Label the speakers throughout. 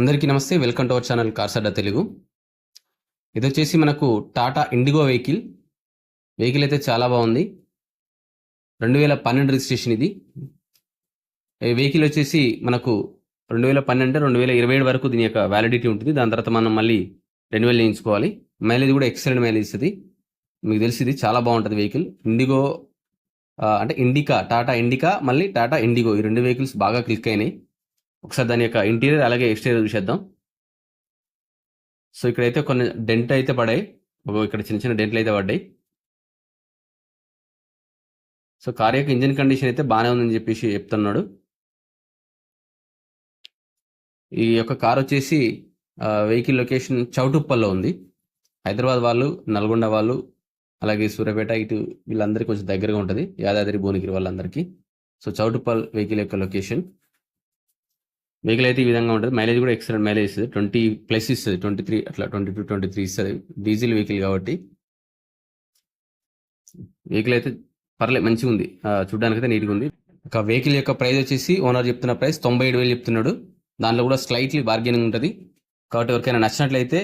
Speaker 1: అందరికీ నమస్తే. Welcome to our channel cars Adda Telugu. ఇదొచ్చేసి మనకు టాటా ఇండిగో వెహికల్ అయితే చాలా బాగుంది. 2012 రిజిస్ట్రేషన్ ఇది. ఈ వెహికల్ వచ్చేసి మనకు 2012 2027 వరకు దీని యొక్క వ్యాలిడిటీ ఉంటుంది. దాని తర్వాత మనం మళ్ళీ రెన్యువల్ చేయించుకోవాలి. మైలేజ్ కూడా ఎక్సలెంట్ మైలేజ్ ఇస్తుంది. మీకు తెలిసి ఇది చాలా బాగుంటుంది వెహికల్. ఇండిగో అంటే టాటా ఇండికా మళ్ళీ టాటా ఇండిగో ఈ రెండు వెహికల్స్ బాగా క్లిక్ అయినాయి. ఒకసారి దాని యొక్క ఇంటీరియర్ అలాగే ఎక్స్టీరియర్ చూసేద్దాం. సో ఇక్కడైతే కొన్ని డెంట్ అయితే పడాయి. ఇక్కడ చిన్న చిన్న డెంట్లు అయితే పడ్డాయి. సో కార్ యొక్క ఇంజిన్ కండిషన్ అయితే బాగానే ఉందని చెప్పేసి చెప్తున్నాడు. ఈ యొక్క కార్ వచ్చేసి వెహికల్ లొకేషన్ చౌటుప్పల్లో ఉంది. హైదరాబాద్ వాళ్ళు, నల్గొండ వాళ్ళు, అలాగే సూర్యాపేట ఇటు వీళ్ళందరికీ కొంచెం దగ్గరగా ఉంటుంది, యాదాద్రి భువనగిరి వాళ్ళందరికీ. సో చౌటుప్పల్ వెహికల్ యొక్క లొకేషన్. వెహికల్ అయితే ఈ విధంగా ఉంటుంది. మైలేజ్ కూడా ఎక్సలెంట్ మైలేజ్ ఇస్తుంది. 20+ ఇస్తుంది. 23 అట్లా 22-23 ఇస్తుంది. డీజిల్ వెహికల్ కాబట్టి వెహికల్ అయితే పర్లేదు, మంచిగా ఉంది. చూడడానికి అయితే నీట్గా ఉంది. ఒక వెహికల్ యొక్క ప్రైస్ వచ్చేసి ఓనర్ చెప్తున్న ప్రైస్ 97,000 చెప్తున్నాడు. దాంట్లో కూడా స్లైట్లీ బార్గెనింగ్ ఉంటుంది. కాబట్టి ఎవరికైనా నచ్చినట్లయితే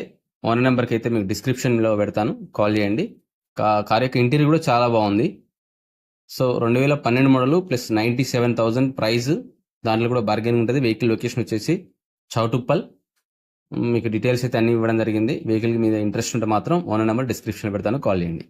Speaker 1: ఓనర్ నెంబర్కి అయితే మీకు డిస్క్రిప్షన్లో పెడతాను, కాల్ చేయండి. కార్ యొక్క ఇంటీరియర్ కూడా చాలా బాగుంది. So 2012 model plus 97,000 price. దాంట్లో కూడా బార్గెనింగ్ ఉంటుంది. వెహికల్ లొకేషన్ వచ్చేసి చౌటుప్పల్. మీకు డీటెయిల్స్ అయితే అన్ని ఇవ్వడం జరిగింది. వెహికల్ మీద ఇంట్రెస్ట్ ఉంటే మాత్రం ఓనర్ నెంబర్ డిస్క్రిప్షన్లో పెడతాను, కాల్ చేయండి.